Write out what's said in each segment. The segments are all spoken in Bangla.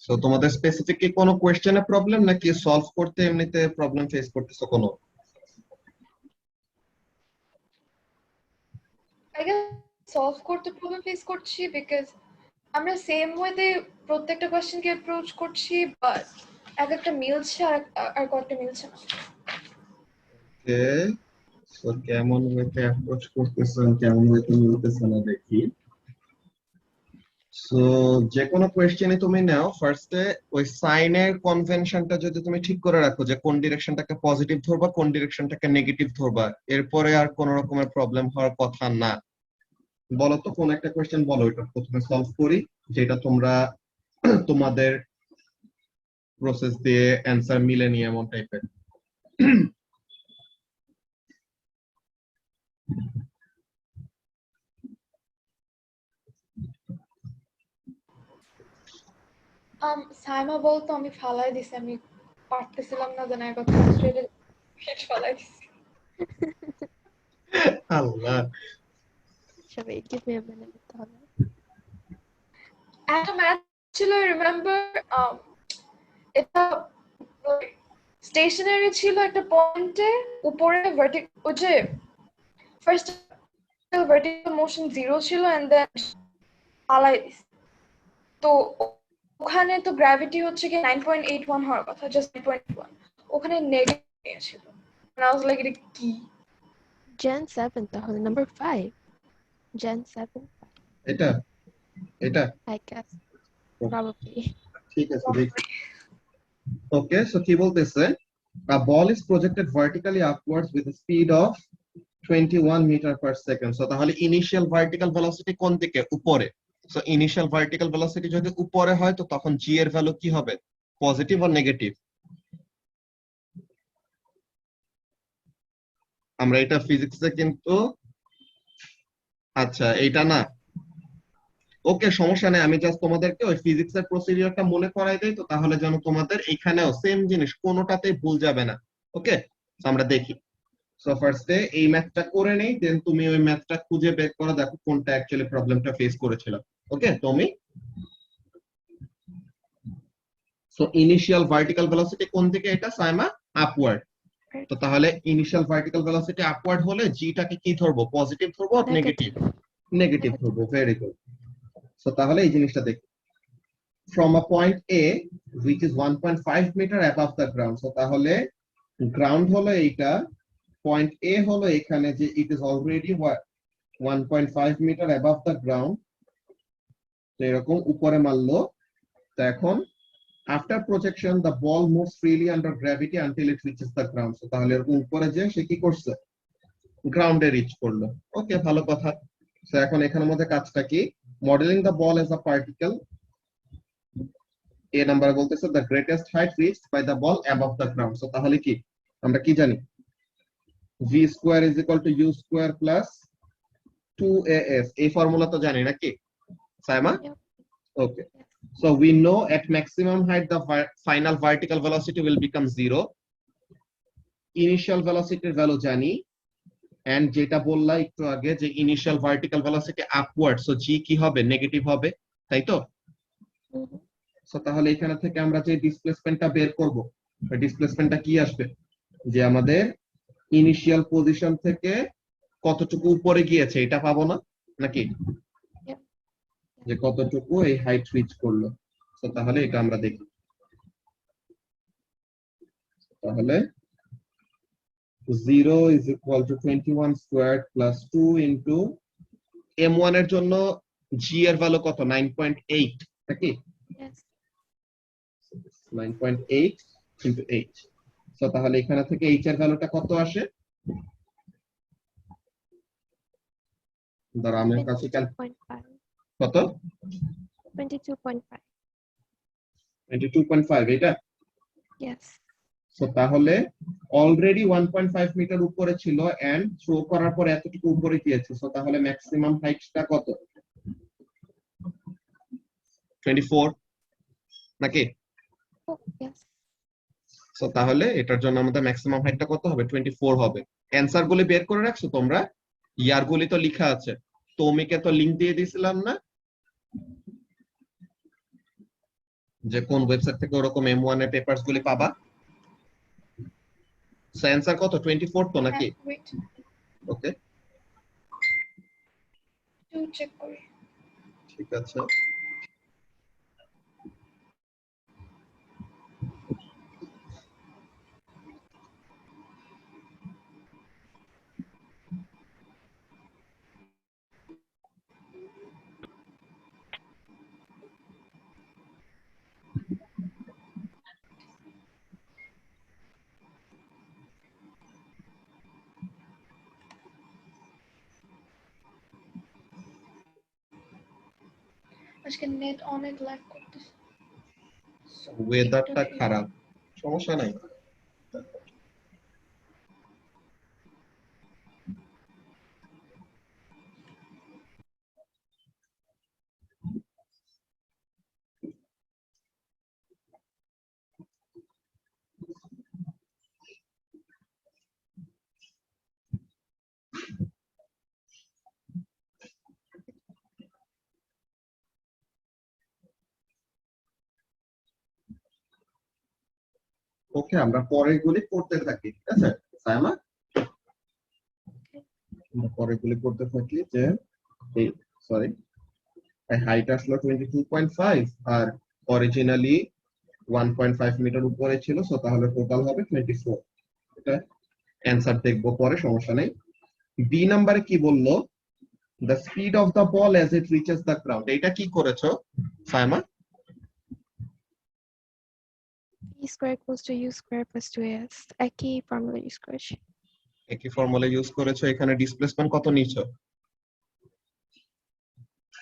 সো তোমাদের স্পেসিফিক কি কোনো কোশ্চেনে প্রবলেম নাকি সলভ করতে এমনিতে প্রবলেম ফেস করতেছো কোনো? I guess solve করতে প্রবলেম ফেস করছি বিকজ আমরা সেম ওয়েতে প্রত্যেকটা কোশ্চেনকে অ্যাপ্রোচ করছি বাট এক একটা মিলছে আর কয়েকটা মিলছে না। ওকে, সো কেমন ওয়েতে অ্যাপ্রোচ করতেছেন, কেমন ওয়েতে মিলতেছে না দেখি। সো যে কোনো কোয়েশ্চেনে তুমি নাও, ফার্স্টে ওই সাইনের কনভেনশনটা যদি তুমি ঠিক করে রাখো যে কোন ডিরেকশনটাকে পজিটিভ ধরবা কোন ডিরেকশনটাকে নেগেটিভ ধরবা, এরপরে আর কোন রকমের প্রবলেম হওয়ার কথা না। বলো তো কোন একটা কোয়েশ্চেন বলো, এটা প্রথমে সলভ করি, যেটা তোমরা তোমাদের প্রসেস দিয়ে অ্যান্সার মিলে নিয়ে এমন টাইপের। সাইমা বলতো আমি ফালাই দিছি, আমি পারতেছিলাম না জানা কথা ফালাই দিছি। আল্লাহ, সবাই give me a minute তাহলে। একটা ম্যাথ ছিল রিমেম্বার, এটা স্টেশনারি ছিল একটা পয়েন্টে উপরে ওই যে ফার্স্ট ভার্টিক্যাল মোশন 0 ছিল এন্ড দেন ফালাই দিছি। তো ওখানে তো গ্র্যাভিটি হচ্ছে কি 9.81 হওয়ার কথা, জাস্ট 9.1, ওখানে নেগেটিভ ছিল। And I was like, এটা কি? Gen 7 তাহলে number 5 Gen 7 এটা এটা I guess probably ঠিক আছে দেখি। ওকে, সো কি বলতেছে, a ball is projected vertically upwards with a speed of 21 meter per second. So তাহলে ইনিশিয়াল ভার্টিক্যাল ভেলোসিটি কোন দিকে? উপরে। সো ইনিশিয়াল ভার্টিক্যাল ভেলোসিটি যদি উপরে হয় তো তখন জি এর ভ্যালু কি হবে? পজিটিভ আর নেগেটিভ? আমরা এটা ফিজিক্সে কিন্তু, আচ্ছা এইটা না, ওকে সমস্যা নেই, আমি জাস্ট তোমাদেরকে ওই ফিজিক্সের প্রসিডিউরটা মনে করাই দেই, তো তাহলে যেন তোমাদের এখানেও সেম জিনিস কোনোটাতেই ভুল যাবে না। ওকে, আমরা দেখি। সো ফার্স্টে এই ম্যাথটা করে নেই, দেন তুমি ওই ম্যাথটা খুঁজে বের করে দেখো কোনটা অ্যাকচুয়ালি প্রবলেমটা ফেস করেছিল। ওকে, তুমি সো ইনিশিয়াল ভার্টিক্যাল ভেলোসিটি কোন দিকে? এটা সাইমা আপওয়ার্ড। তো তাহলে ইনিশিয়াল ভার্টিক্যাল ভেলোসিটি আপওয়ার্ড হলে জিটাকে কি ধরবো? পজিটিভ ধরবো আর নেগেটিভ? নেগেটিভ ধরবো। Very good. সো তাহলে এই জিনিসটা দেখি, from a point A which is 1.5 meter above the ground. So তাহলে গ্রাউন্ড হলো এইটা, পয়েন্ট A হলো এখানে যে it is already 1.5 meter above the ground, তো এরকম উপরে মারলো। তো এখন after projection the ball moves freely under gravity until it reaches the ground. So তাহলে এরকম উপরে যে সে কি করছে? গ্রাউন্ডে রিচ করলো। ওকে, ভালো কথা। সো এখন এখানের মধ্যে কাজটা কি? Modelling the ball as a particle, A number বলতেছে the greatest height reached by the ball above the ground. So তাহলে কি আমরা কি জানি? v square is equal to u square plus 2as, এই ফর্মুলা তো জানি নাকি Saima? Okay, so we know at maximum height the final vertical velocity will become 0, initial velocity এর ভ্যালু জানি, and যেটা বললা একটু আগে যে initial vertical velocity upward, so g কি হবে? নেগেটিভ হবে, তাই তো? সো তাহলে এখানে থেকে আমরা যে ডিসপ্লেসমেন্টটা বের করব, ডিসপ্লেসমেন্টটা কি আসবে? যে আমাদের ইনিশিয়াল পজিশন থেকে কতটুকু উপরে গিয়েছে এটা পাবো না নাকি? যে কতটুকু এই হাইট রিচ করলো। তো তাহলে এটা আমরা দেখি। তাহলে 0 is equal to 21 squared plus 2 into m1 এর জন্য g এর ভ্যালু কত? 9.8 নাকি? 9.8 into h. সো তাহলে এখানে থেকে h এর ভ্যালুটা কত আসে? ধরো আমার কাছে কত? 22.5 22.5 এটা? yes সো তাহলে অলরেডি 1.5 মিটার উপরে ছিল এন্ড থ্রো করার পর এতটুকু উপরে গিয়েছে। সো তাহলে ম্যাক্সিমাম হাইটটা কত? 24 নাকি? yes সো তাহলে এটার জন্য আমাদের ম্যাক্সিমাম হাইটটা কত হবে? 24 হবে। অ্যানসার গুলি বের করে রাখছো তোমরা? ইয়ার গুলি তো লেখা আছে, তোমিকে তো লিংক দিয়ে দিয়েছিলাম না? যে কোন ওয়েবসাইট থেকে ওরকম M1 এর পেপারস গুলি পাবা। সো অ্যানসার কত 24 তো নাকি? ওয়েট ওকে টু চেক করি। ঠিক আছে। আজকে নেট অনেক ল্যাগ করতেছে। ওয়েদারটা খারাপ, সমস্যা নাই। ওকে আমরা পরের গুলি করতে থাকি, ঠিক আছে সায়মা? আমরা পরের গুলি করতে থাকি যে এই সরি হাইট আসলো 22.5 আর অরিজিনালি 1.5 মিটার উপরে ছিল, সো তাহলে টোটাল হবে 24। এটা অ্যানসার দেখবো পরে, সমস্যা নেই। বি নাম্বারে কি বললো? The speed of the ball as it reaches the ground. এটা কি করেছো Saima? E square equals to U square plus 2AS. একই ফর্মুলা ইউজ করেছি। একই ফর্মুলা ইউজ করেছো। এখানে ডিসপ্লেসমেন্ট কত নিছো?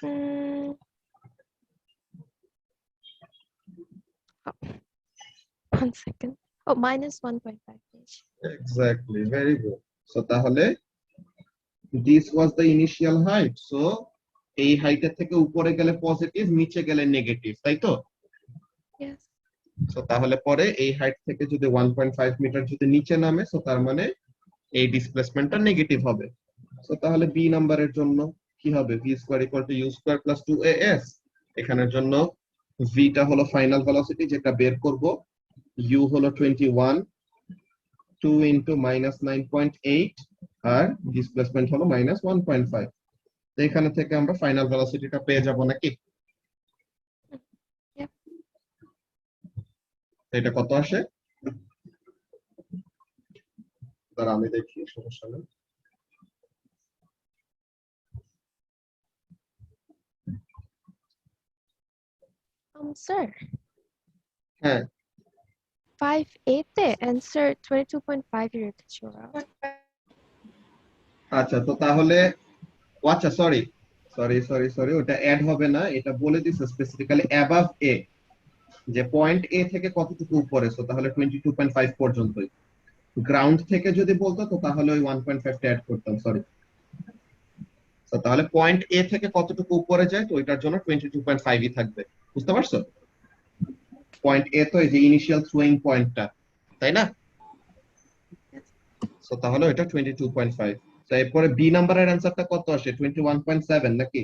Oh, 1 second. Oh, minus 1.5 inch. Exactly, very good. So তাহলে this was the initial height. So এই হাইটের থেকে উপরে গেলে পজিটিভ, নিচে গেলে নেগেটিভ, তাই তো? Yes. সো তাহলে পরে এই হাইট থেকে যদি 1.5 মিটার যদি নিচে নামে, সো তার মানে এই ডিসপ্লেসমেন্টটা নেগেটিভ হবে। সো তাহলে বি নাম্বারের জন্য কি হবে? V square equal to U square plus 2as। এখানের জন্য ভি টা হলো ফাইনাল ভেলোসিটি যেটা বের করব, ইউ হলো 21, 2 ইনটু -9.8 আর ডিসপ্লেসমেন্ট হলো -1.5। তো এখানে থেকে আমরা ফাইনাল ভেলোসিটিটা পেয়ে যাব নাকি? Yep. এটা কত আসে? দাঁড়া আমি দেখি, সমস্যা নেই। Sir, হ্যাঁ 5A তে answer 22.5 এর রেখেছি ওরা। আচ্ছা, তো তাহলে ও আচ্ছা সরি সরি সরি সরি ওটা অ্যাড হবে না, এটা বলে দিছে স্পেসিফিক্যালি অ্যাবাভ এ, যে পয়েন্ট এ থেকে কতটুকু উপরে। সো তাহলে 22.5 পর্যন্তই। গ্রাউন্ড থেকে যদি বলতো তো তাহলে ওই 1.5 টা অ্যাড করতাম, সরি। তো তাহলে পয়েন্ট এ থেকে কতটুকু উপরে যায়, তো ওইটার জন্য 22.5ই থাকবে। বুঝতে পারছো? পয়েন্ট এ তো এই যে ইনিশিয়াল থ্রোয়িং পয়েন্টটা, তাই না? সো তাহলে ওইটা 22.5। তো এরপরে বি নাম্বারের অ্যানসারটা কত আসে? 21.7 নাকি?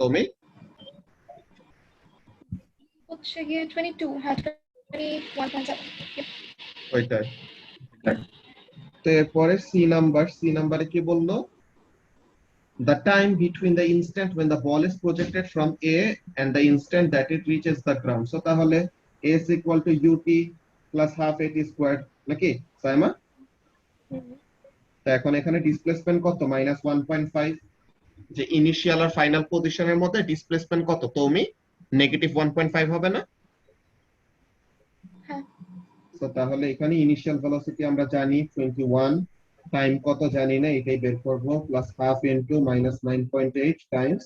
তুমি হচ্ছে গিয়ে 22, হ্যাঁ 21.7। ওইটাই। তো এরপরে সি নাম্বারে কি বললো? The time between the instant when the ball is projected from A and the instant that it reaches the ground. So তাহলে A is equal to ut plus half at squared নাকি সাইমা? তো এখন এখানে ডিসপ্লেসমেন্ট কত? -1.5। যে ইনিশিয়াল আর ফাইনাল পজিশনের মধ্যে ডিসপ্লেসমেন্ট কত তুমি? -1.5 হবে না? হ্যাঁ তো তাহলে এখানে ইনিশিয়াল ভেলোসিটি আমরা জানি 21, টাইম কত জানি না, এটাই বের করব, plus half into -9.8 Times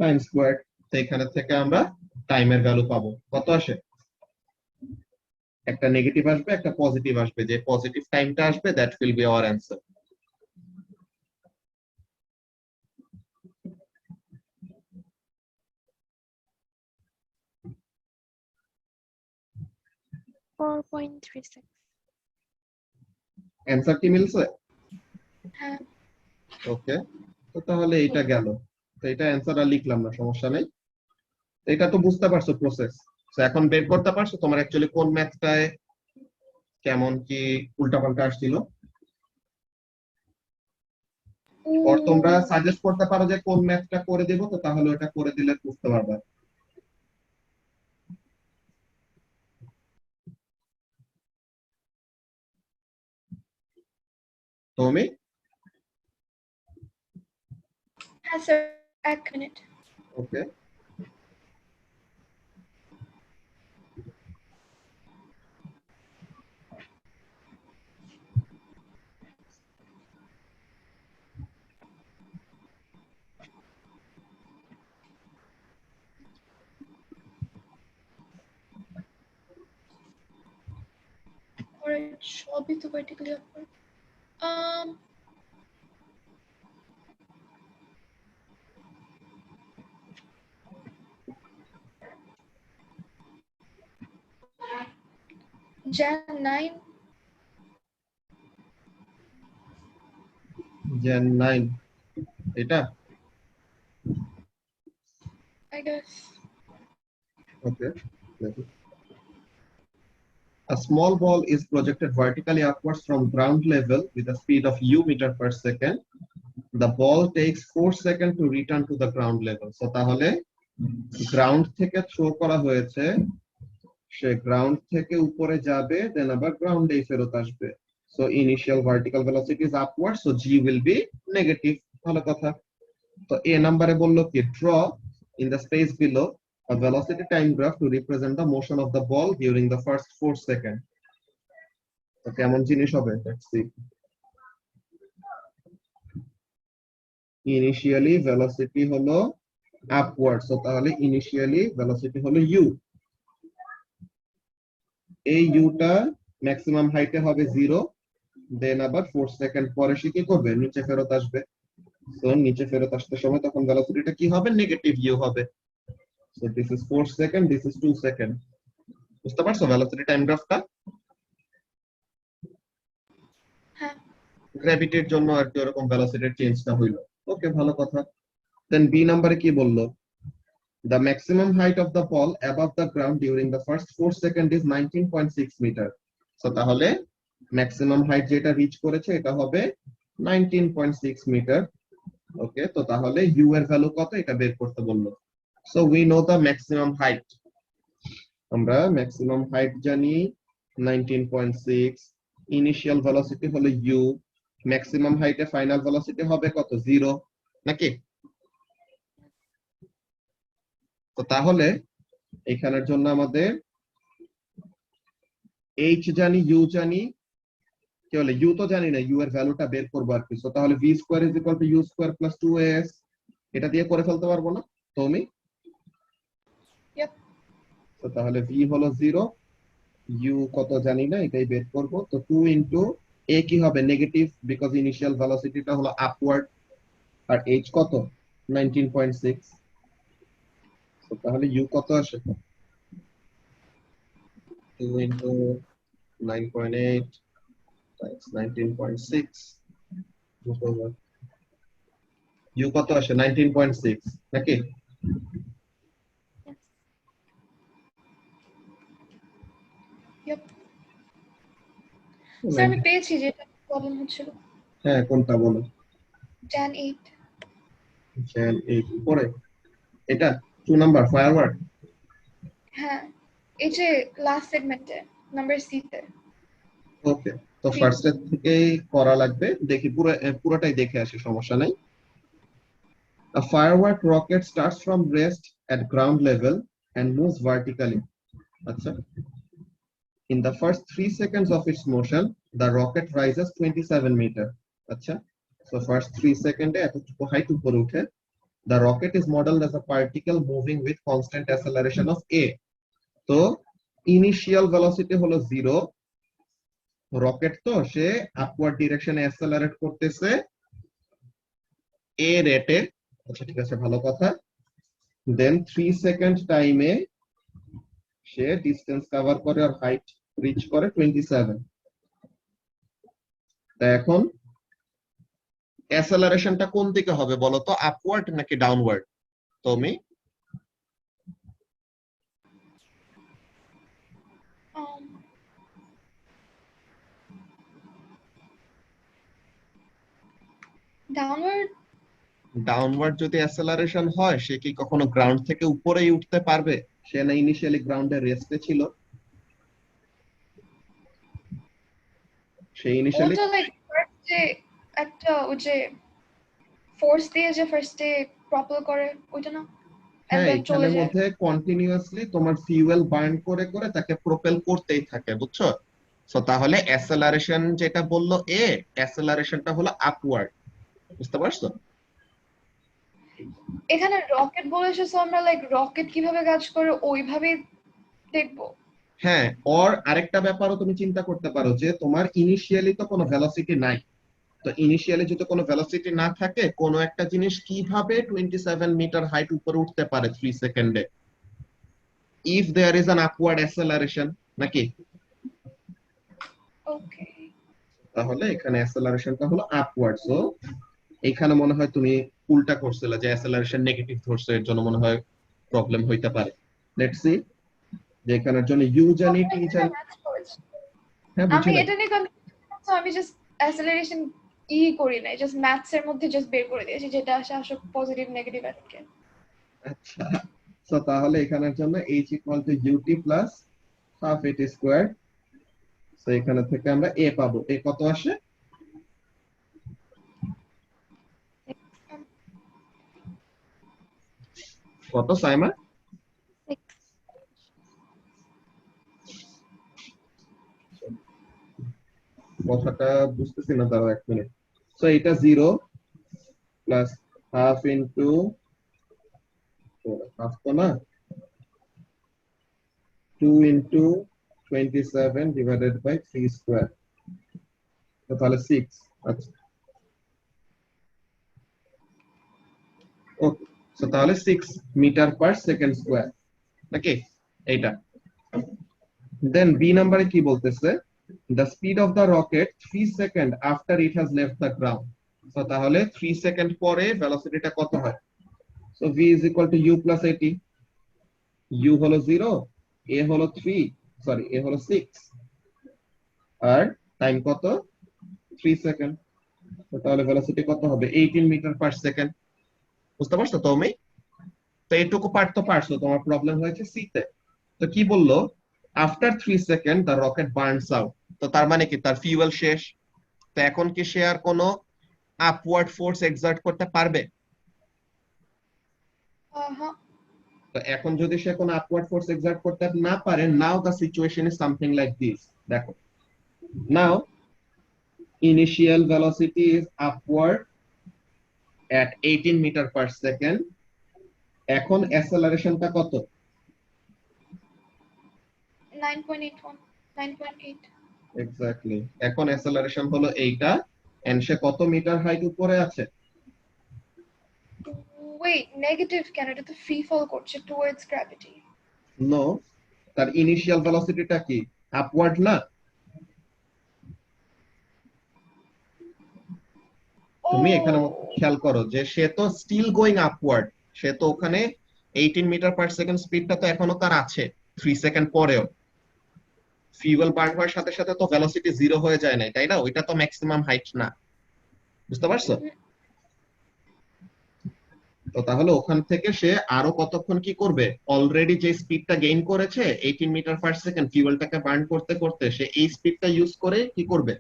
time square. তো এখানে থেকে আমরা টাইমের ভ্যালু পাবো। কত আসে? একটা নেগেটিভ আসবে, একটা পজিটিভ আসবে। যে পজিটিভ টাইমটা আসবে that will be hour answer. 4.36. Answer কি মিলছে? হ্যাঁ ওকে, তো তাহলে এটা গেল। তো এটা অ্যান্সার আর লিখলাম না, সমস্যা নেই। এটা তো বুঝতে পারছো প্রসেস। তো এখন বের করতে পারছো তোমার অ্যাকচুয়ালি কোন ম্যাথটায় কেমন কি উল্টাপাল্টা আসছিল। ওর তোমরা সাজেস্ট করতে পারো যে কোন ম্যাথটা করে দেবো, তো তাহলে ওটা করে দিলে বুঝতে পারবা। তুমি হ্যাঁ স্যার, এক মিনিট। ওকে, Alright, সবই তো vertically upward. Um, Jan 9, gen 9 এটা I guess. Okay. A small ball is projected vertically upwards from ground level with a speed of u meter per second. The ball takes 4 seconds to return to the ground level. So তাহলে গ্রাউন্ড থেকে থ্রো করা হয়েছে, সে গ্রাউন্ড থেকে উপরে যাবে, দেন আবার গ্রাউন্ডেই ফেরত আসবে। So initial vertical velocity is upward, so g will be negative. ভালো কথা। তো এ নম্বরে বললো কি, draw in the space below a velocity time graph to represent the motion of the ball during the first 4 seconds. তো কেমন জিনিস হবে, let's see. Initially velocity হলো upward, so তাহলে initially velocity হলো u। এই u টা ম্যাক্সিমাম হাইটে হবে 0, দেন আবার 4 সেকেন্ড পরে সে কি করবে, নিচে ফেরত আসবে। তো নিচে ফেরত আসতে সময় তখন ভেলোসিটিটা কি হবে, নেগেটিভ ইউ হবে। So this is 4 second, this is 2 second. বুঝতে পারছো ভেলোসিটি টাইম গ্রাফটা? হ্যাঁ। গ্র্যাভিটির জন্য আর কি এরকম ভেলোসিটির চেঞ্জটা হইলো। ওকে, ভালো কথা। দেন বি নাম্বারে কি বললো, the maximum height of the ball above the ground during the first 4 seconds is 19.6 meter. So তাহলে ম্যাক্সিমাম হাইট যেটা রিচ করেছে এটা হবে 19.6 মিটার। ওকে, তো তাহলে ইউ এর ভ্যালু কত এটা বের করতে বললো। So we know the maximum height. আমরা ম্যাক্সিমাম হাইট জানি 19.6, ইনিশিয়াল ভেলোসিটি হলো ইউ, ম্যাক্সিমাম হাইটে ফাইনাল ভেলোসিটি হবে কত, 0 নাকি? তো তাহলে এখানের জন্য আমাদের এইচ জানি, ইউ জানি, কি বলে ইউ তো জানি না, ইউ এর ভ্যালুটা বের করবো আর কি। সো তাহলে V square is equal to U square plus 2as, এটা দিয়ে করে ফেলতে পারবো না তুমি? Yep. তো তাহলে ভি হলো 0, ইউ কত জানি না, এটাই বের করব। তো 2 ইনটু এ কি হবে, নেগেটিভ, বিকজ ইনিশিয়াল ভেলোসিটিটা হলো আপওয়ার্ড, আর এইচ কত, 19.6। তো তাহলে ইউ কত আসে, 2 ইনটু 9.8 টাইমস 19.6, ইউ কত আসে, 19.6 নাকি? Yes. Yep. স্যার আমি পেয়েছি, যেটা প্রবলেম হচ্ছিল। হ্যাঁ, কোনটা বলো? Jan 8. চ্যান 8 পরে এটা 2 নাম্বার ফায়ারওয়ার্ক। হ্যাঁ, এই যে লাস্ট সেগমেন্টে নাম্বার সি তে। ওকে, তো ফার্স্ট এর থেকেই করা লাগবে, দেখি পুরোটাই দেখে আসি, সমস্যা নাই। A firework rocket starts from rest at ground level and moves vertically. আচ্ছা, in the first 3 seconds of its motion the rocket rises 27 meter. আচ্ছা, so first 3 সেকেন্ডে এতটুকু হাইট উপরে উঠে। The rocket is modeled as a particle moving with constant acceleration of a. তো ইনিশিয়াল ভেলোসিটি হলো 0, রকেট তো সে আপওয়ার্ড ডিরেকশনে অ্যাক্সেলারেট করতেছে এ রেটে। আচ্ছা ঠিক আছে, ভালো কথা। দেন 3 সেকেন্ড টাইমে সে ডিসটেন্স কভার করে আর হাইট রিচ করে 27। তা এখন অ্যাসেলারেশনটা কোন দিকে হবে বলো তো, আপওয়ার্ড নাকি ডাউনওয়ার্ড? তুমি Um, downward. ডাউনওয়ার্ড যদি অ্যাসেলারেশন হয়, সে কি কখনো গ্রাউন্ড থেকে উপরেই উঠতে পারবে? সে না ইনিশিয়ালি গ্রাউন্ডে রেস্টে ছিল, সে ইনিশিয়ালি ওটা লাইক ফার্স্টে একটা ওই যে ফোর্স দিয়ে যে ফার্স্টে প্রপেল করে ওইটা না, এন্ড হ্যাঁ, দেন চলে এখানের যায়। মধ্যে কন্টিনিউয়াসলি তোমার ফিউয়েল বার্ন করে করে তাকে প্রপেল করতেই থাকে, বুঝছো? সো তাহলে অ্যাসেলারেশন যেটা বললো এ, অ্যাসেলারেশনটা হলো আপওয়ার্ড, বুঝতে পারছো? এখানে রকেট বলেছে, সো আমরা লাইক রকেট কিভাবে কাজ করে ওইভাবে দেখবো। হ্যাঁ, ওর আরেকটা ব্যাপারও তুমি চিন্তা করতে পারো যে তোমার ইনিশিয়ালি তো কোনো ভেলোসিটি নাই। তো ইনিশিয়ালি যদি কোনো ভেলোসিটি না থাকে, কোনো একটা জিনিস কিভাবে 27 মিটার হাইট উপরে উঠতে পারে 3 সেকেন্ডে, if there is an upward acceleration, নাকি? ওকে, তাহলে এখানে অ্যাসেলারেশনটা হলো আপওয়ার্ড। সো এখানে মনে হয় তুমি উল্টা করছিলে, যে অ্যাসেলারেশন নেগেটিভ ধরছো, এর জন্য মনে হয় প্রবলেম হইতে পারে। লেটস সি, যে এখানের জন্য ইউ জানি টি জানি। হ্যাঁ, আমি বুঝি নাই। এটা নিয়ে কনফিউজ, আমি জাস্ট অ্যাসেলারেশন করি নাই, জাস্ট ম্যাথস এর মধ্যে জাস্ট বের করে দিয়েছি যেটা আসলে পজিটিভ নেগেটিভ আছে। আচ্ছা, সো তাহলে এখানের জন্য h equal to ut plus half at square. So এখানে থেকে আমরা a পাবো। a কত আসে? কত সাইমা? 6. কথাটা বুঝতেছি না, দাঁড়াও 1 মিনিট। সো এটা 0 প্লাস হাফ ইনটু, হাফ তো না, 2 ইনটু 27 ডিভাইডেড বাই 3 স্কয়ার, তাহলে 6। আচ্ছা, ওকে। সো তাহলে 6 মিটার পার সেকেন্ড স্কয়ার, নাকি? এইটা। দেন বি নাম্বারে কি বলতেছে? The speed of the rocket 3 second after it has left the ground. So তাহলে 3 সেকেন্ড পরে ভেলোসিটিটা কত হয়? So v is equal two u plus at। u হলো 0, a হলো 3, সরি a হলো 6, আর টাইম কত? 3 সেকেন্ড। তো তাহলে ভেলোসিটি কত হবে? 18 মিটার পার সেকেন্ড। বুঝতে পারছো তুমি? তো এইটুকু পার্ট তো পারছো, তোমার প্রবলেম হয়েছে সি তে। তো কি বললো? After 3 second the rocket burns out. তো তার মানে কি তার ফিউয়েল শেষ। তো এখন কি সে আর কোনো আপওয়ার্ড ফোর্স এক্সার্ট করতে পারবে? হ্যাঁ, তো এখন যদি সে কোনো আপওয়ার্ড ফোর্স এক্সার্ট করতে না পারে, now the situation is something like this. দেখো, now initial velocity is upward at 18 metre per second. এখন অ্যাসেলারেশনটা কত? 9.81, 9.8। এক্স্যাক্টলি, এখন অ্যাসেলারেশন হলো এইটা, এন্ড সে কত মিটার হাইট উপরে আছে? ওয়েট, নেগেটিভ কেন? এটা তো ফ্রি ফল করছে টুয়ার্ডস গ্র্যাভিটি। নো, তার ইনিশিয়াল ভেলোসিটিটা কি আপওয়ার্ড না? তুমি এখানে খেয়াল করো যে সে তো স্টিল গোয়িং আপওয়ার্ড। সে তো ওখানে 18 মিটার পার সেকেন্ড স্পিডটা তো এখনো তার আছে 3 সেকেন্ড পরেও। ফিউয়েল বার্ন হওয়ার সাথে সাথে তো ভেলোসিটি 0 হয়ে যায় না, তাই না? ওইটা তো ম্যাক্সিমাম হাইট না, বুঝতে পারছো? তো তাহলে ওখান থেকে সে আরো কতক্ষণ কি করবে? অলরেডি যে স্পিডটা গেইন করেছে 18 মিটার পার সেকেন্ড ফিউয়েলটাকে বার্ন করতে করতে, সে এই স্পিডটা ইউজ করে কি করবে?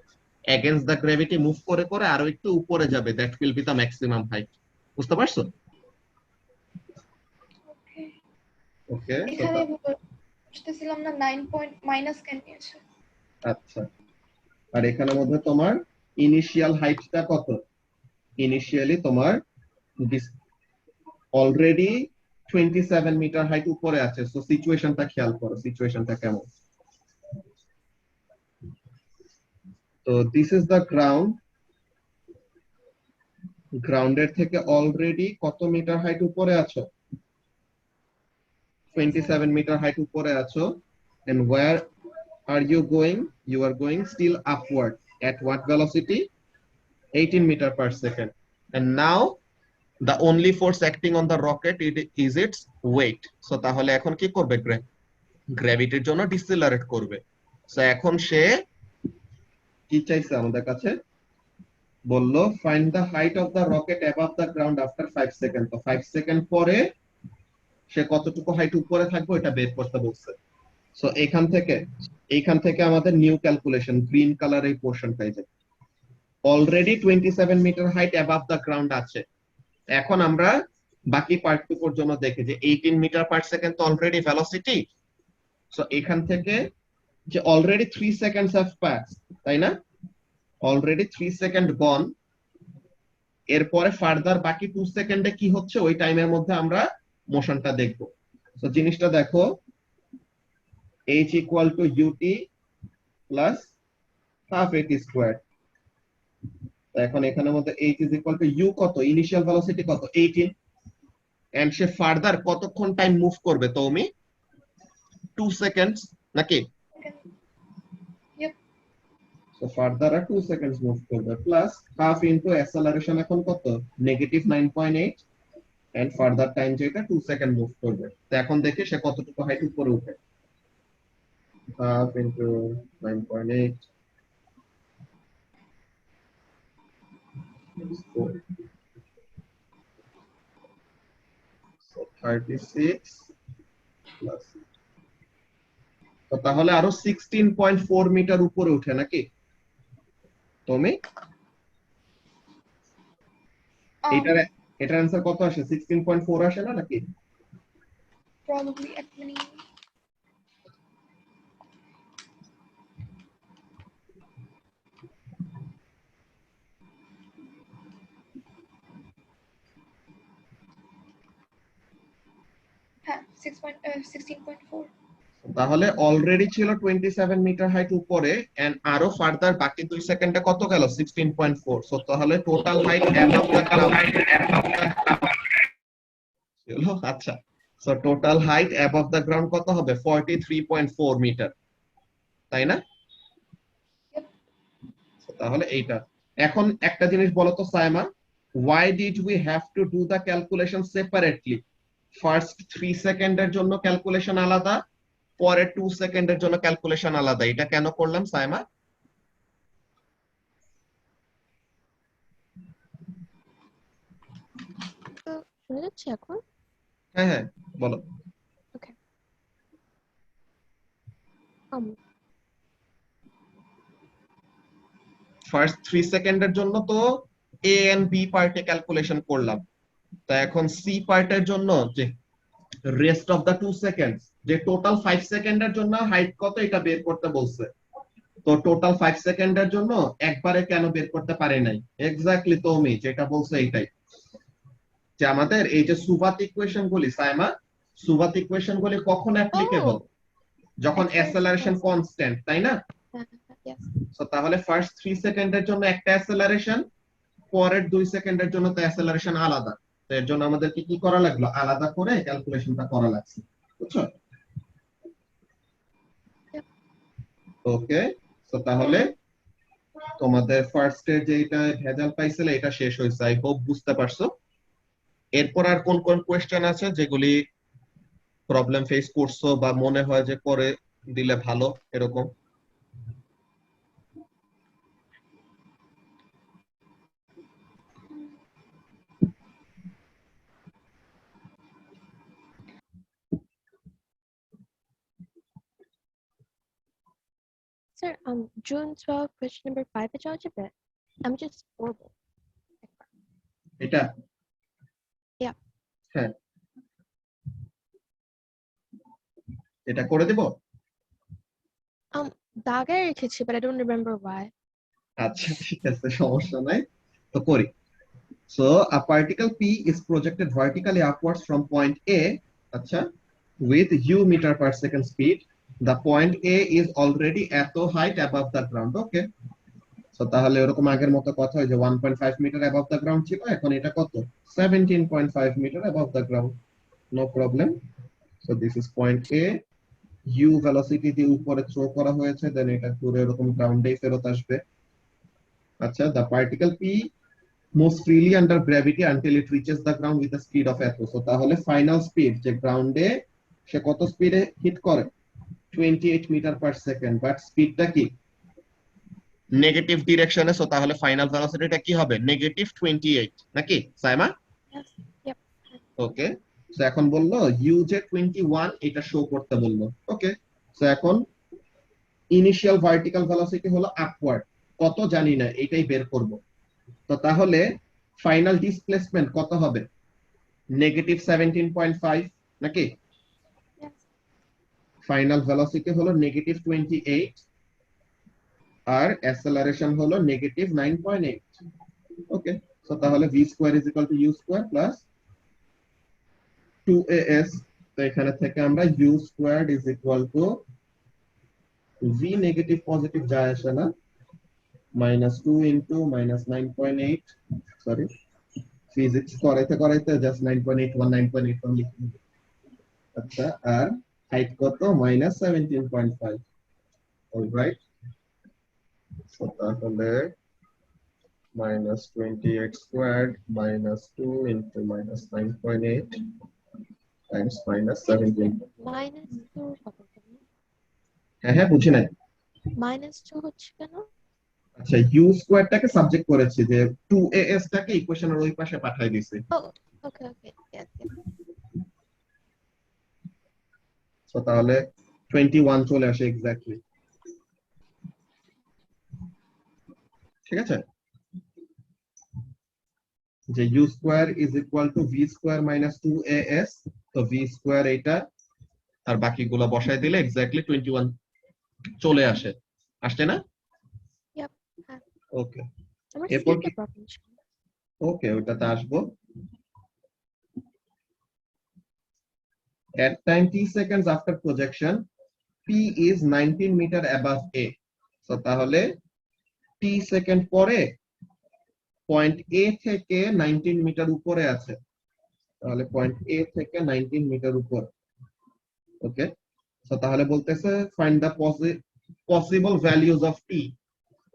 এগেইনস্ট দ্য গ্র্যাভিটি মুভ করে করে আরো একটু উপরে যাবে, that will be the maximum height. বুঝতে পারছো? ওকে, ওকে, এখানে বুঝতেছিলাম না 9 পয়েন্ট মাইনাস কেন নিয়েছে। আচ্ছা। আর এখানের মধ্যে তোমার ইনিশিয়াল হাইটটা কত? ইনিশিয়ালি তোমার অলরেডি 27 মিটার হাইট উপরে আছে। সো সিচুয়েশনটা খেয়াল করো, সিচুয়েশনটা কেমন। তো দিস ইজ দ্য গ্রাউন্ড। গ্রাউন্ডের থেকে অলরেডি কত মিটার হাইট উপরে আছো? 27 মিটার হাইট উপরে আছো। And where are you going? You are going still upward. At what velocity? 18 metre per second. and now the only force acting on the rocket is its weight. So তাহলে এখন কি করবে, গ্র্যাভিটির জন্য ডিসেলারেট করবে। সো এখন সে কি চাইছে আমাদের কাছে, বললো find the height of the rocket above the ground after 5 second. তো 5 সেকেন্ড পরে সে কতটুকু হাইট উপরে থাকবে এটা বের করতে বলছে। সো এইখান থেকে আমাদের নিউ ক্যালকুলেশন গ্রিন কালার এই পোর্শনটাই যে already 27 metre height above the ground আছে। এখন আমরা বাকি পার্টটুকুর জন্য দেখি যে 18 মিটার পার সেকেন্ড তো অলরেডি ভেলোসিটি। সো এখান থেকে যে অলরেডি 3 সেকেন্ডস হ্যাভ পাসড, তাই না? অলরেডি 3 সেকেন্ড গন। এরপরে ফার্দার বাকি 2 সেকেন্ডে কি হচ্ছে ওই টাইমের মধ্যে আমরা মোশনটা দেখব। তো জিনিসটা দেখো, h equal to ut plus half at squared। এখন এখানের মধ্যে h is equal to u কত, ইনিশিয়াল ভেলোসিটি কত 18, এন্ড সে ফার্দার কতক্ষণ টাইম মুভ করবে তুমি 2 সেকেন্ডস নাকি? Yep. সো ফার্দার আর 2 সেকেন্ডস মুভ করবে প্লাস হাফ ইনটু অ্যাসেলারেশন এখন কত -9.8 এন্ড ফার্দার টাইম যেটা 2 সেকেন্ড মুভ করবে। তো এখন দেখি সে কতটুকু হাইট উপরে উঠে। হাফ ইনটু 9.8 so 36 plus, তো তাহলে আরো 16.4 মিটার উপরে উঠে নাকি তুমি? এটার অ্যান্সার কত আসে, 16.4 আসে না নাকি? Probably at many. হ্যাঁ 16.4। তাহলে অলরেডি ছিল 27 মিটার হাইট উপরে এন্ড আরো ফার্দার বাকি 2 সেকেন্ডে কত গেল 16.4। সো তাহলে total height above the ground ছিল, আচ্ছা so total height above the ground কত হবে 43.4 মিটার, তাই না? তাহলে এইটা। এখন একটা জিনিস বলো তো Saima, why did we have to do the calculation separately? First 3 সেকেন্ডের জন্য ক্যালকুলেশন আলাদা, পরে 2 সেকেন্ডের জন্য ক্যালকুলেশন আলাদা, এটা কেন করলাম সাইমা? শোনা যাচ্ছে এখন? হ্যাঁ হ্যাঁ বলো। ওকে। ফার্স্ট 3 সেকেন্ডের জন্য তো এ এন্ড বি পার্টে ক্যালকুলেশন করলাম, তা এখন সি পার্টের জন্য যে রেস্ট অফ দা 2 সেকেন্ডস, যে টোটাল 5 সেকেন্ডের জন্য হাইট কত এটা বের করতে বলছে। তো টোটাল 5 সেকেন্ডের জন্য একবারে কেন বের করতে পারে নাই? এক্স্যাক্টলি তুমি যেটা বলছো এইটাই, যে আমাদের এই যে সুবাত ইকুয়েশন গুলি সাইমা, সুবাত ইকুয়েশন গুলি কখন অ্যাপ্লিকেবল, যখন অ্যাসেলারেশন কনস্ট্যান্ট, তাই না? Yes. সো তাহলে ফার্স্ট 3 সেকেন্ডের জন্য একটা অ্যাসেলারেশন, পরের 2 সেকেন্ডের জন্য তো অ্যাসেলারেশন আলাদা। তো এর জন্য আমাদেরকে কি করা লাগলো, আলাদা করে ক্যালকুলেশনটা করা লাগছে, বুঝছো? ওকে, তো তাহলে তোমাদের ফার্স্ট এর যেটা ভেজাল পাইছিলে এটা শেষ হয়েছে, আই হোপ বুঝতে পারছো। এরপর আর কোন কোন কোয়েশ্চেন আছে যেগুলি প্রবলেম ফেস করছো বা মনে হয় যে করে দিলে ভালো এরকম? Sir, June 12, question number 5 এ যাওয়া যাবে? I'm just horrible. এটা Yeah. হ্যাঁ, এটা করে দেব। দাগায় রেখেছি, but I don't remember why. আচ্ছা ঠিক আছে, সমস্যা নাই, তো করি। So a particle P is projected vertically upwards from point A, আচ্ছা, with u meter per second speed. The point A is already at a height above the ground. Okay. So তাহলে এরকম আগের মতো কথা হয় যে 1.5 মিটার above the ground ছিল, এখন এটা কত 17.5 metre above the ground. No problem. So this is point A. u velocity দিয়ে উপরে থ্রো করা হয়েছে, দেন এটা ঘুরে এরকম গ্রাউন্ডে ফেরত আসবে। আচ্ছা, the particle P moves freely under gravity until it reaches the ground with a speed of এত। সো তাহলে ফাইনাল স্পিড যে গ্রাউন্ডে সে কত স্পিডে হিট করে 28 মিটার পার সেকেন্ড, বাট স্পিডটা কি নেগেটিভ ডিরেকশনে। সো তাহলে ফাইনাল ভেলোসিটিটা কি হবে নেগেটিভ 28 নাকি Saima? Yes. Yep. Okay, so এখন বললো ইউ যে 21 এটা শো করতে বললো। ওকে, সো এখন ইনিশিয়াল ভার্টিক্যাল ভেলোসিটি হলো আপওয়ার্ড, কত জানি না, এটাই বের করব। তো তাহলে ফাইনাল ডিসপ্লেসমেন্ট কত হবে নেগেটিভ 17.5 নাকি? Yes. ফাইনাল ভেলোসিটি হলো নেগেটিভ 28 আর অ্যাসেলারেশন হলো নেগেটিভ 9.8। ওকে, সো তাহলে v square is equal two u square plus 2as। তো এখানে থেকে আমরা u square is equal two v negative positive যায় আসে না, -2 ইনটু -9.8, সরি ফিজিক্স করাইতে করাইতে জাস্ট 9.81 9.81 লিখি। আচ্ছা, আর হাইট কত -17.5। অলরাইট, সো তাহলে -28 স্কয়ার্ড -2 ইনটু -9.8 টাইমস -17। -2 হবে কেন? হ্যাঁ হ্যাঁ, বুঝি নাই। -2 হচ্ছে কেন? আচ্ছা, ইউ স্কয়ারটাকে সাবজেক্ট করেছি যে 2as টাকে ইকুয়েশনের ওই পাশে পাঠাই দিছি। Oh, okay, okay. Yes, yes. So তাহলে 21 চলে আসে এক্স্যাক্টলি। ঠিক আছে, যে u square is equal two v square minus 2as। তো v স্কয়ার এটা আর বাকিগুলো বসাই দিলে এক্স্যাক্টলি 21 চলে আসে, আসছে না? Yep. ওকে, আমার এরপর সিটে কি? প্রবলেম ছিল। ওকে, ওটাতে আসবো। At time t seconds after projection, p is 19 meter above a. So তাহলে t সেকেন্ড পরে পয়েন্ট a থেকে 19 মিটার উপরে আছে, তাহলে পয়েন্ট a থেকে 19 মিটার উপর। ওকে, সো তাহলে বলতেছে find the possible values of t।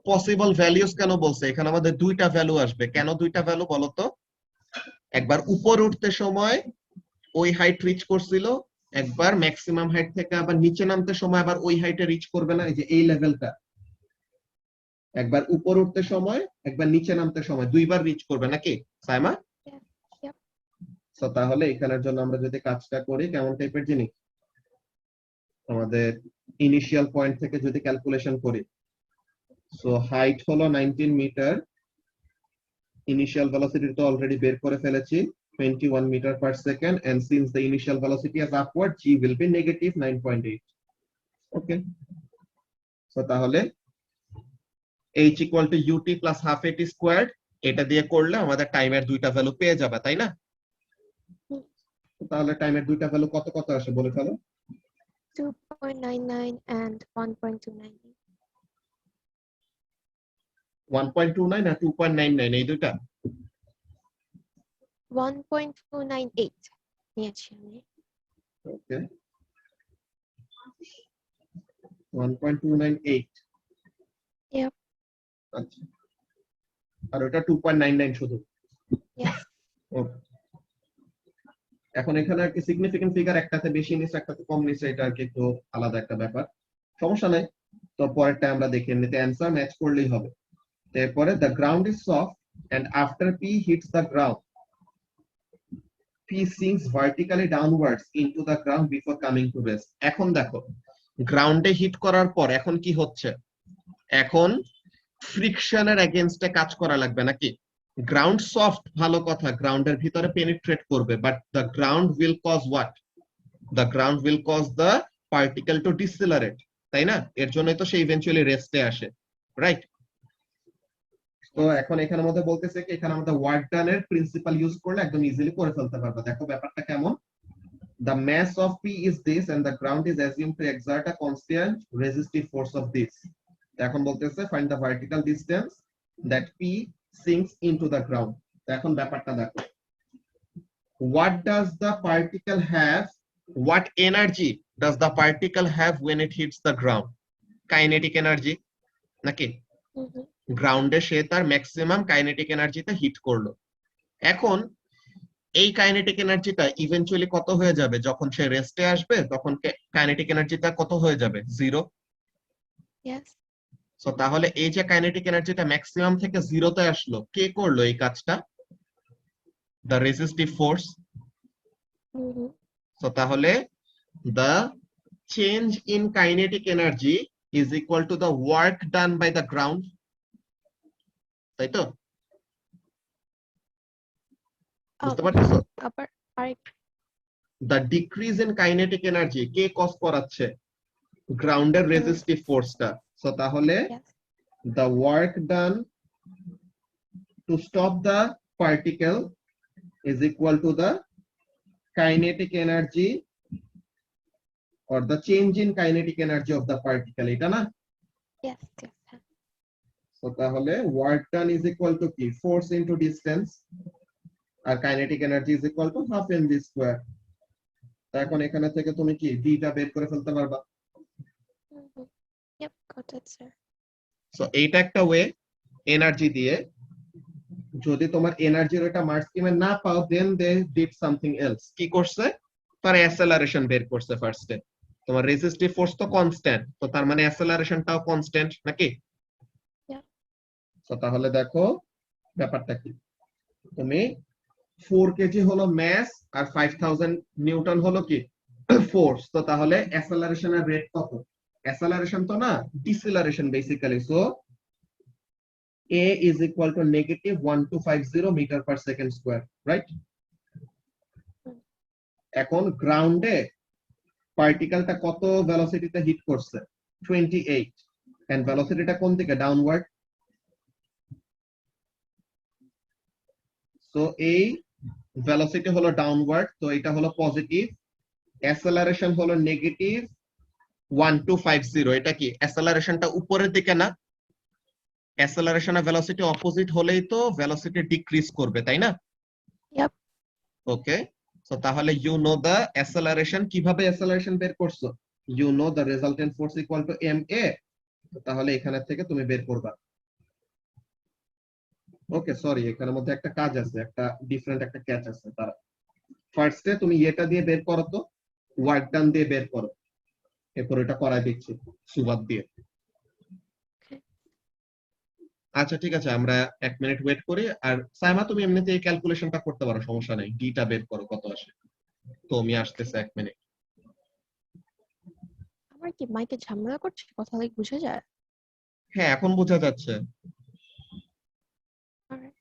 Possible values কেন বলছে? এখানে আমাদের দুইটা ভ্যালু আসবে। কেন দুইটা ভ্যালু বলতো? একবার উপর উঠতে সময় ওই হাইট রিচ করছিল, একবার ম্যাক্সিমাম হাইট থেকে আবার নিচে নামতে সময় আবার ওই হাইটে রিচ করবে না, এই যে এই লেভেলটা। একবার উপর উঠতে সময় একবার নিচে নামতে সময় দুইবার রিচ করবে নাকি সাইমা? Yes. Yep. সো তাহলে এখানের জন্য আমরা যদি কাজটা করি কেমন টাইপের জিনিস, আমাদের ইনিশিয়াল পয়েন্ট থেকে যদি ক্যালকুলেশন করি, সো হাইট হলো 19 মিটার, ইনিশিয়াল ভেলোসিটি তো অলরেডি বের করে ফেলেছি 21 meter per second, and since the initial velocity is upward, g will be negative 9.8. okay, so তাহলে h equal to ut plus half at squared, এটা দিয়ে করলে আমাদের টাইমের দুইটা ভ্যালু পেয়ে যাবে, তাই না? তাহলে টাইমের দুইটা ভ্যালু কত কত আসে বলে ফেলো। 2.99 and 1.29. 1.29 আর 2.99 এই দুইটা 1.298 নিয়েছি আমি। ওকে, 1.298। Yep. আচ্ছা, আর ওটা 2.99 শুধু। Yes. ওকে, এখন এখানে আর কি সিগনিফিকেন্ট ফিগার একটাতে বেশি নিছে একটাতে কম নিছে, এটা আর কি একটু আলাদা একটা ব্যাপার, সমস্যা নাই। তো পরেরটা আমরা দেখে নিতে অ্যানসার ম্যাচ করলেই হবে। তারপরে the ground is soft and after p hits the ground, p sinks vertically downwards into the ground before coming to rest. এখন দেখো গ্রাউন্ডে হিট করার পর এখন কি হচ্ছে, এখন ফ্রিকশনের এগেইনস্টে কাজ করা লাগবে নাকি? গ্রাউন্ড সফট, ভালো কথা, গ্রাউন্ডের ভিতরে পেনিট্রেট করবে, but the ground will cause what? The ground will cause the particle to decelerate, তাই না? এর জন্যই তো সে ইভেন্চুয়ালি রেস্টে আসে, রাইট? তো এখন এখানের মধ্যে বলতেছে কি এখানে আমাদের ওয়ার্ক ডানের প্রিন্সিপাল ইউজ করলে একদম ইজিলি করে ফেলতে পারবে। দেখো ব্যাপারটা কেমন, the mass of p is this and the ground is assumed to exert a constant resistive force of this. এখন বলতেছে find the vertical distance that p sinks into the ground. এখন ব্যাপারটা দেখো, what does the particle have, what energy does the particle have when it hits the ground? Kinetic energy নাকি? গ্রাউন্ডে সে তার ম্যাক্সিমাম কাইনেটিক এনার্জিতে হিট করলো। এখন এই কাইনেটিক এনার্জিটা ইভেন্চুয়ালি কত হয়ে যাবে, যখন সে রেস্টে আসবে তখন কাইনেটিক এনার্জিটা কত হয়ে যাবে, 0। Yes. সো তাহলে এই যে কাইনেটিক এনার্জিটা ম্যাক্সিমাম থেকে 0-তে আসলো, কে করলো এই কাজটা? The resistive force. Mm-hmm. So তাহলে the change in kinetic energy is equal to the work done by the ground, তাই তো? বুঝতে পারতেছো? Upper right. The decrease in kinetic energy কে কজ করাচ্ছে? গ্রাউন্ডের রেজিস্টিভ ফোর্সটা। সো তাহলে Yes. the work done to stop the particle is equal to the kinetic energy or the change in kinetic energy of the particle, এটা না? Yes. Yes. So তাহলে work done is equal to কি, force into distance, R kinetic energy is equal to half mv square। এখন এখানে থেকে তুমি কি d টা বের করে ফেলতে পারবা। Mm-hmm. Yep. Got it, sir. So এইটা একটা ওয়ে এনার্জি দিয়ে। যদি তোমার এনার্জির ওটা মাস স্কিমে না পাও, দেন দে ডিড সামথিং এলস। কি করছে? তার অ্যাসেলারেশন বের করছে ফার্স্টে। তোমার রেজিস্টিভ ফোর্স তো কনস্ট্যান্ট, তো তার মানে অ্যাসেলারেশনটাও কনস্ট্যান্ট নাকি? Yeah. তো তাহলে দেখো ব্যাপারটা কি, তুমি 4 কেজি হলো ম্যাস আর 5000 নিউটন হলো কি ফোর্স, তো তাহলে অ্যাসেলারেশনের রেট কত? অ্যাসেলারেশন তো না, deceleration basically. So a is equal to -1250 meter per second square, right? এখন গ্রাউন্ডে পার্টিকেলটা কত ভেলোসিটিতে হিট করছে? 28, এন্ড ভেলোসিটিটা কোন দিকে? ডাউনওয়ার্ড। সো এই ভেলোসিটি হলো ডাউনওয়ার্ড, তো এটা হলো পজিটিভ। অ্যাসেলারেশন হলো -1250। এটা কি অ্যাসেলারেশনটা উপরের দিকে না? অ্যাসেলারেশন আর ভেলোসিটি অপোজিট হলেই তো ভেলোসিটি ডিক্রিজ করবে, তাই না? Yep. ওকে, সো তাহলে ইউ নো দ্য অ্যাসেলারেশন। কিভাবে অ্যাসেলারেশন বের করছো? You know the resultant force equal to ma। তাহলে এখানে থেকে তুমি বের করবা। ওকে, সরি, এখানের মধ্যে একটা কাজ আছে, একটা ডিফারেন্ট একটা ক্যাচ আছে। তারা ফার্স্টে তুমি এটা দিয়ে বের করো, তো ওয়ার্ক ডান দিয়ে বের করো, এরপর এটা করাই দিচ্ছি সুবাদ দিয়ে। আচ্ছা ঠিক আছে, আমরা 1 মিনিট ওয়েট করি। আর সাইমা তুমি এমনিতে এই ক্যালকুলেশনটা করতে পারো, সমস্যা নাই। ডিটা বের করো কত আসে। তো আমি আসতেছে 1 মিনিট। আমার কি মাইকে ঝামেলা করছে, কথা like বুঝা যায়? হ্যাঁ, এখন বোঝা যাচ্ছে। Alright.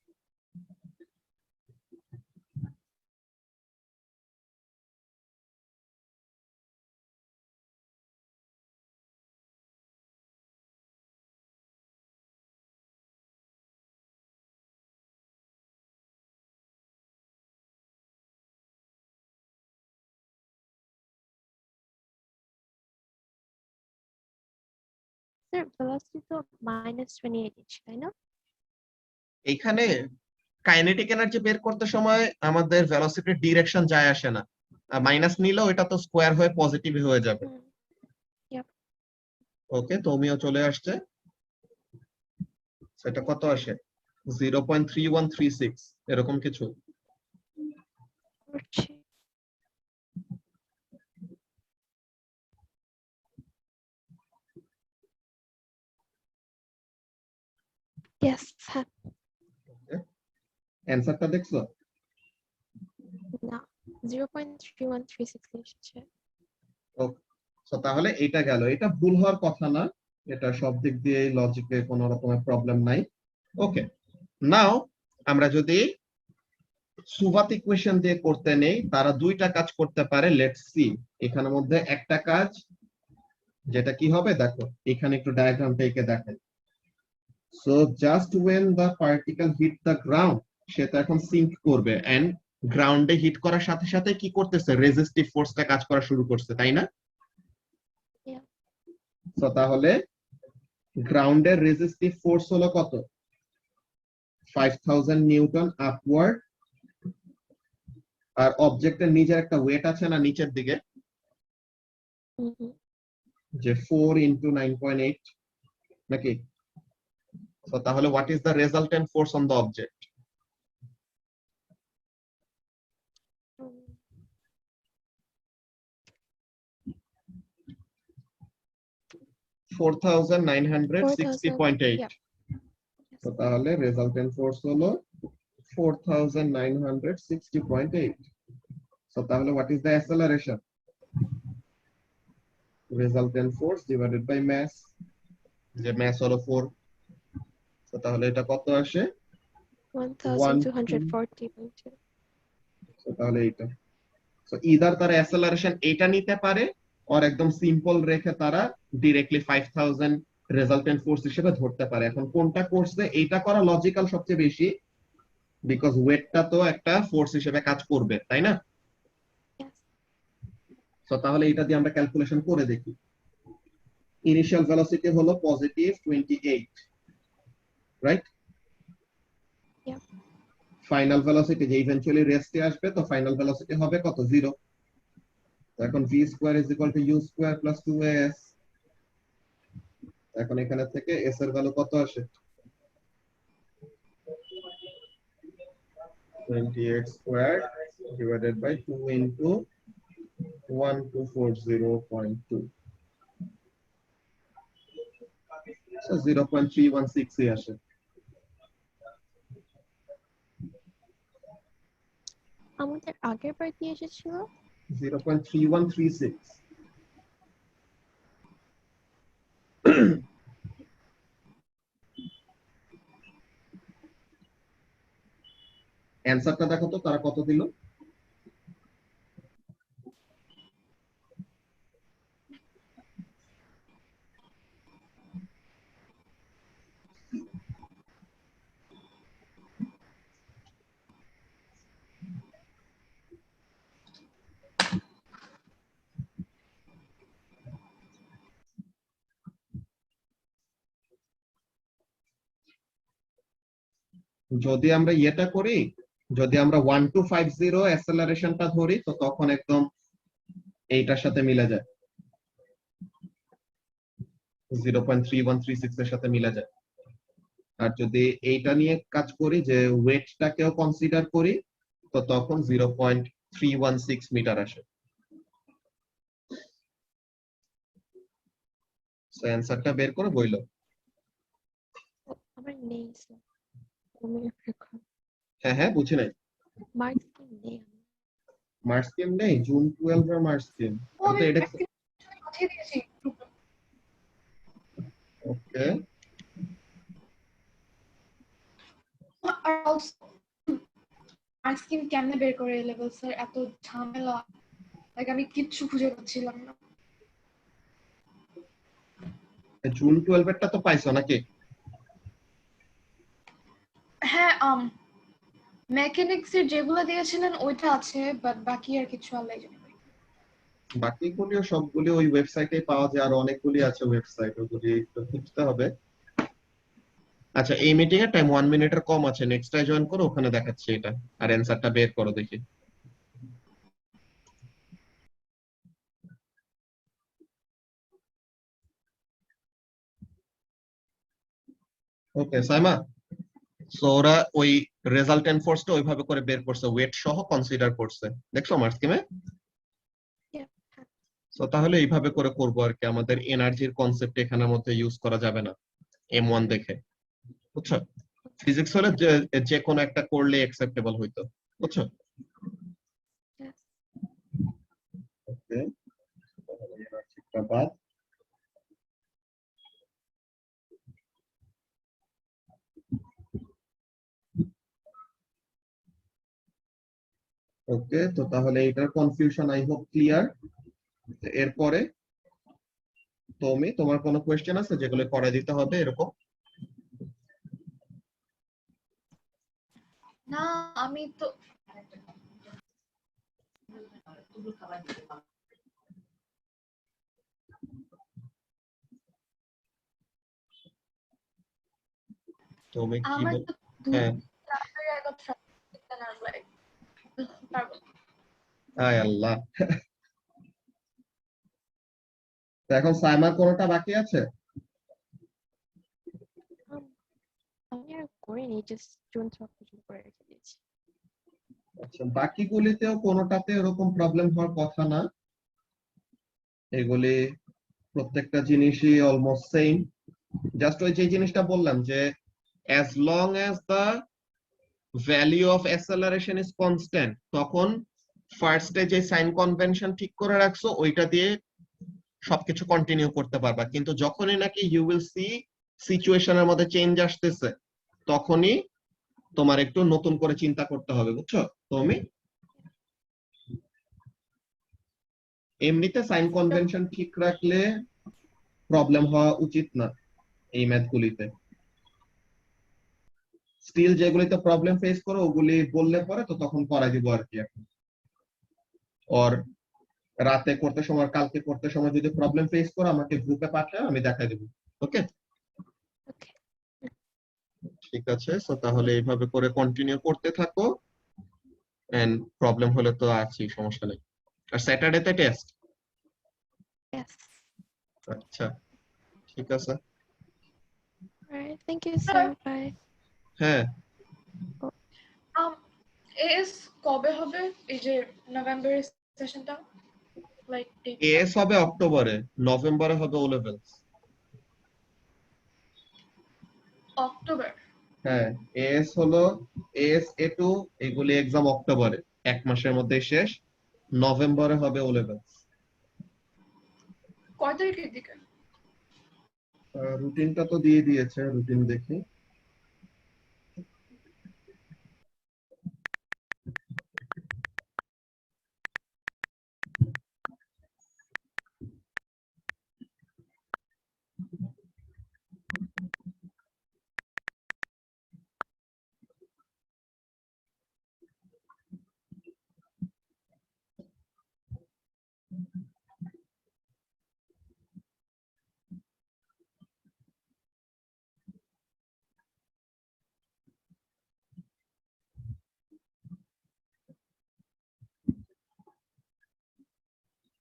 Sir, velocity তো -28 ইঞ্চ, তাই না? এইখানে কাইনেটিক এনার্জি বের করতে সময় আমাদের ভেলোসিটির ডিরেকশন যায় আসে না। মাইনাস নিলেও এটা তো স্কোয়ার হয়ে পজিটিভ হয়ে যাবে। Yep. ওকে, তুমিও চলে আসছে। সেটা কত আসে? 0.3136 এরকম কিছু। করছি। Yes, হ্যাঁ। অ্যানসারটা দেখছো? না, 0.3136 এসেছে। ওকে, সো তাহলে এটা গেল। এটা ভুল হওয়ার কথা না, এটা সব দিক দিয়ে লজিকে কোনো রকমের প্রবলেম নাই। ওকে, নাও আমরা যদি সুবাত ইকুয়েশন দিয়ে করতে নেই, তারা দুইটা কাজ করতে পারে। Let's see. এখানের মধ্যে একটা কাজ যেটা কি হবে দেখো, এখানে একটু ডায়াগ্রামটা এঁকে দেখেন। So just when the particle hit the ground, সে তো এখন সিঙ্ক করবে, এন্ড গ্রাউন্ডে হিট করার সাথে সাথে কি করতেছে? রেজিস্টিভ ফোর্সটা কাজ করা শুরু করছে, তাই না? Yeah. সো তাহলে গ্রাউন্ডের রেজিস্টিভ ফোর্স হলো কত? 5000 নিউটন আপওয়ার্ড। আর অবজেক্টের নিজের একটা ওয়েট আছে না নিচের দিকে, Mhm. যে 4 × 9.8 নাকি? So তাহলে what is the resultant force on the object? Um, 4960.8. yeah. So তাহলে resultant force হলো 4960.8. So তাহলে what is the acceleration? Resultant force divided by mass. যে mass হলো 4. So তাহলে এটা কত আসে? 1240.2. So তাহলে এটা। So either তারা acceleration এটা নিতে পারে or একদম সিম্পল রেখে তারা ডিরেক্টলি 5000 রেজাল্টেন্ট ফোর্স হিসেবে ধরতে পারে। এখন কোনটা করছে এইটা করা লজিক্যাল সবচেয়ে বেশি, বিকজ ওয়েটটা তো একটা ফোর্স হিসেবে কাজ করবে, তাই না? Yes. সো তাহলে এটা দিয়ে আমরা ক্যালকুলেশন করে দেখি। ইনিশিয়াল ভেলোসিটি হলো positive 28, right? Yeah. Final velocity যে ইভেন্চুয়ালি রেস্টে আসবে, তো ফাইনাল ভেলোসিটি হবে কত? 0। এখন v square is equal two u square plus 2as। এখন এখানে থেকে s এর ভ্যালু কত আসে? 28 squared divided by 2 into 1240.2. So 0.316 এ আসে। আমাদের আগের বার কি এসেছিল? 0.3136। অ্যানসারটা দেখো তো তারা কত দিল। যদি আমরা এটা করি, যদি আমরা 1250 অ্যাসেলারেশনটা ধরি, তো তখন একদম এইটার সাথে মিলে যায়, 0.3136 এর সাথে মিলে যায়। আর যদি এইটা নিয়ে কাজ করি যে ওয়েটটাকেও কনসিডার করি, তো তখন 0.316 মিটার আসে। সো অ্যানসারটা বের করে বইলো। আমার নেই স্যার। আমি এখন হ্যাঁ হ্যাঁ, বুঝি নাই। মার্কস কি নেই আমার। মার্চ স্কিম নেই, জুন 12 এর মার্চ স্কিম। তো এটা পাঠিয়ে দিয়েছি। ওকে। আর also মার্কস স্কিম কেমনে বের করে লেভেল স্যার, এত ঝামেলা, লাইক আমি কিচ্ছু খুঁজে পাচ্ছিলাম না। জুন 12 এরটা তো পাইছো নাকি? হ্যাঁ, মেকানিক্স এর যেগুলো দিয়েছিলেন ওইটা আছে, বাট বাকি আর কিছু আল্লাহ জানে। বাকিগুলিও সবগুলি ওই ওয়েবসাইটে পাওয়া যায়, আর অনেকগুলি আছে ওয়েবসাইট, ওগুলি একটু খুঁজতে হবে। আচ্ছা, এই মিটিং এর টাইম 1 মিনিটের কম আছে, নেক্সটটায় জয়েন করো, ওখানে দেখাচ্ছি এটা, আর অ্যানসারটা বের করো দেখি। ওকে সাইমা, সো ওরা ওই রেজাল্টেন্ট ফোর্সটা ওইভাবে করে বের করছে, ওয়েট সহ কনসিডার করছে, দেখছো মার্কস স্কিমে? Yeah. সো তাহলে এইভাবে করে করবো আর কি, আমাদের এনার্জির কনসেপ্ট এখানের মধ্যে ইউজ করা যাবে না M1 দেখে, বুঝছো? ফিজিক্স হলে যে কোনো একটা করলে অ্যাকসেপ্টেবল হইতো, বুঝছো? Yes. ওকে, তাহলে এনার্জিটা বাদ। ওকে, তো তাহলে এটার কনফিউশন আই হোপ ক্লিয়ার। এরপরে তুমি, তোমার কোনো কোয়েশ্চেন আছে যেগুলো করে দিতে হবে এরকম? না, আমি তো তুমি কি আমার তো হ্যাঁ, তাড়াতাড়ি আগে লাইক পারবো না। আয় আল্লাহ। তো এখন সাইমার কোনটা বাকি আছে? Um, আমি আর করিনি, জাস্ট জুন 12 পর্যন্ত করে রেখে দিয়েছি। আচ্ছা, বাকিগুলিতেও কোনোটাতে এরকম প্রবলেম হওয়ার কথা না, এগুলি প্রত্যেকটা জিনিসই অলমোস্ট সেম। জাস্ট ওই যে জিনিসটা বললাম যে as long as the value of acceleration is constant, তখন ফার্স্টে যে সাইন কনভেনশন ঠিক করে রাখছো ওইটা দিয়ে সবকিছু কন্টিনিউ করতে পারবা, কিন্তু যখনই নাকি ইউ উইল সি সিচুয়েশনের মধ্যে চেঞ্জ আসতেছে তখনই তোমার একটু নতুন করে চিন্তা করতে হবে, বুঝছো? তুমি এমনিতে সাইন কনভেনশন ঠিক রাখলে প্রবলেম হওয়া উচিত না এই ম্যাথগুলিতে। স্টিল যেগুলিতে প্রবলেম ফেস করো ওগুলি বললে পরে তো তখন করা দিব আর কি। এখন ওর রাতে করতে সময়, কালকে করতে সময় যদি প্রবলেম ফেস করো আমাকে গ্রুপে পাঠাও, আমি দেখাই দেবো। ওকে, ওকে, ঠিক আছে। সো তাহলে এইভাবে করে কন্টিনিউ করতে থাকো, এন্ড প্রবলেম হলে তো আছি, সমস্যা নেই। আর স্যাটারডেতে টেস্ট। ইয়েস। আচ্ছা, ঠিক আছে। Alright, thank you sir, bye. হ্যাঁ, এস কবে হবে এই যে নভেম্বরের সেশনটা? লাইক এস হবে অক্টোবরে, নভেম্বরে হবে ও লেভেলস। অক্টোবর। হ্যাঁ, এস হলো এস এ2, এগুলি এক্সাম অক্টোবরে, এক মাসের মধ্যে শেষ। নভেম্বরে হবে ও লেভেলস। কয় তারিখের দিকে? রুটিনটা তো দিয়ে দিয়েছে, রুটিন দেখি।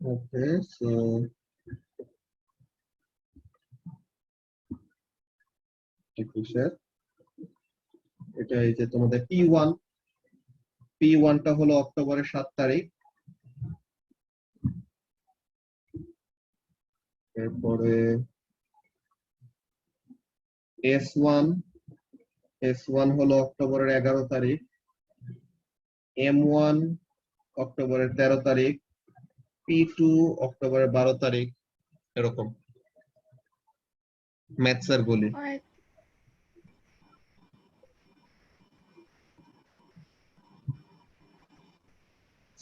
ওকে, সো এটা এই যে তোমাদের P1টা হলো অক্টোবরের 7 তারিখ। এরপরে S1 হলো অক্টোবরের 11 তারিখ। M1 অক্টোবরের 13 তারিখ। P2 অক্টোবরের 12 তারিখ, এরকম ম্যাথসের গুলি।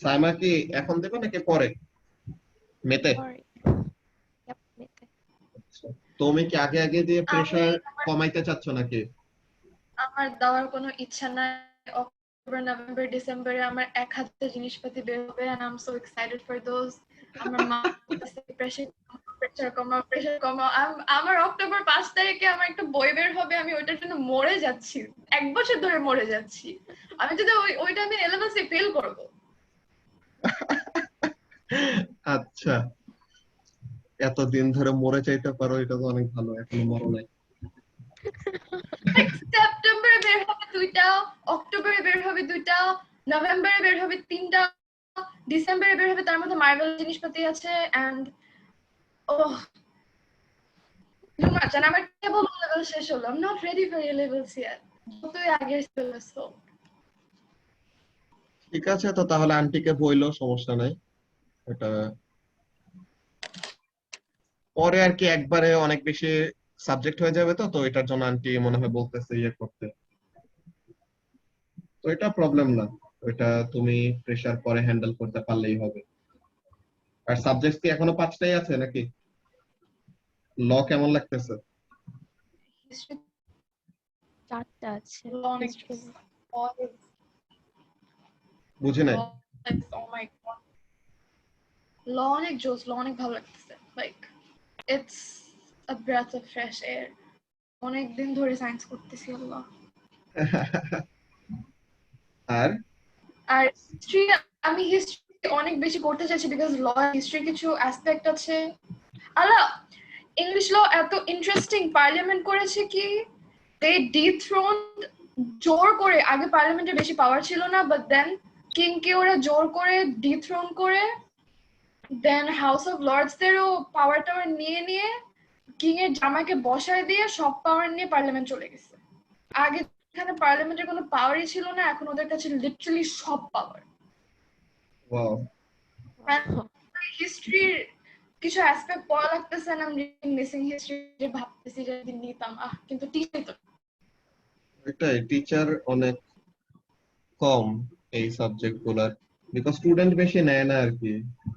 সাইমা কি এখন দেবে নাকি পরে, মেতে? সরি। ইয়াপ, মেতে। তুমি কি আগে আগে দিয়ে প্রেসার আমার কমাইতে চাচ্ছ নাকি? আমার দেওয়ার কোনো ইচ্ছা নাই। অক্টোবর, নভেম্বর, ডিসেম্বরে আমার 1000 জিনিসপাতি বের হবে and I'm so excited for those. আমার মা বলতেছে প্রেসার কমাও। আমার অক্টোবর 5 তারিখে আমার একটা বই বের হবে, আমি ওইটার জন্য মরে যাচ্ছি, 1 বছর ধরে মরে যাচ্ছি। আমি যদি ওইটা আমি এলএমএসে ফেল করব। আচ্ছা, এতদিন ধরে মরে চাইতে পারো, এটা তো অনেক ভালো, এখনো মরো নাই। সেপ্টেম্বরে বের হবে 2টা, অক্টোবরে বের হবে 2টা, নভেম্বরে বের হবে 3টা, ডিসেম্বরে বের হবে, তার মধ্যে মার্ভেল জিনিসপাতি আছে and oh too much. And আমার কেবল লেভেল শেষ হলো। I'm not ready for A levels yet. যতই আগে সিলেবাস হোক। ঠিক আছে, তো তাহলে আন্টিকে বইলো, সমস্যা নাই। এটা পরে আর কি একবারে অনেক বেশি সাবজেক্ট হয়ে যাবে, তো তো এটার জন্য আন্টি মনে হয় বলতেছে ইয়ে করতে। তো এটা প্রবলেম না, ওইটা তুমি প্রেসার পরে হ্যান্ডেল করতে পারলেই হবে। আর সাবজেক্ট কি এখনো 5টাই আছে নাকি? ল কেমন লাগতেছে? হিস্ট্রি 4টা আছে। ল অনেক বুঝি নাই। oh my god, ল অনেক জোস, ল অনেক ভালো লাগতেছে। Like it's a breath of fresh air. অনেক দিন ধরে সায়েন্স করতেছি আল্লাহ। আর আর হিস্ট্রি, আমি হিস্ট্রি অনেক বেশি করতে চাইছি বিকজ ল হিস্ট্রি কিছু অ্যাসপেক্ট আছে। আল্লাহ, ইংলিশ ল এত ইন্টারেস্টিং, পার্লামেন্ট করেছে কি they dethroned জোর করে, আগে পার্লামেন্টে বেশি পাওয়ার ছিল না, বাট দেন কিং কে ওরা জোর করে ডিথ্রোন করে, দেন হাউস অফ লর্ডস দেরও পাওয়ার টাওয়ার নিয়ে কিং এর জামাইকে বসায় দিয়ে সব পাওয়ার নিয়ে পার্লামেন্ট চলে গেছে। আগে এখানে পার্লামেন্টের কোনো পাওয়ারই ছিল না, এখন ওদের কাছে লিটারালি সব পাওয়ার। ওয়াও, হিস্ট্রির কিছু অ্যাসপেক্ট পড়া লাগতেছে না, আমি মিসিং হিস্ট্রি যে ভাবতেছি যদি নিতাম, কিন্তু টিচার তো এটাই টিচার অনেক কম এই সাবজেক্ট গুলার, বিকজ স্টুডেন্ট বেশি নেয় না আর কি।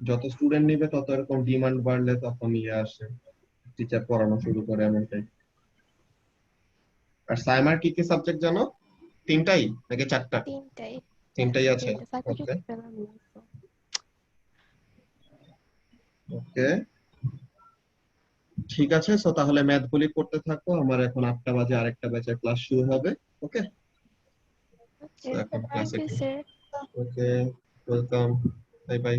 যত স্টুডেন্ট নিবে তত এরকম ডিমান্ড বাড়লে তখন ইয়ে আসে, টিচার পড়ানো শুরু করে এমনটাই। আর সাইমার কি কি সাবজেক্ট জানো? তিনটাই নাকি চারটা? তিনটাই। তিনটাই আছে। Psychology ওকে পেলাম না, so ওকে, ঠিক আছে। সো তাহলে ম্যাথ গুলি করতে থাকো, আমার এখন 8টা বাজে আরেকটা ব্যাচের ক্লাস শুরু হবে। ওকে, okay. এখন Thank ক্লাসে you, sir. Okay, welcome, bye bye.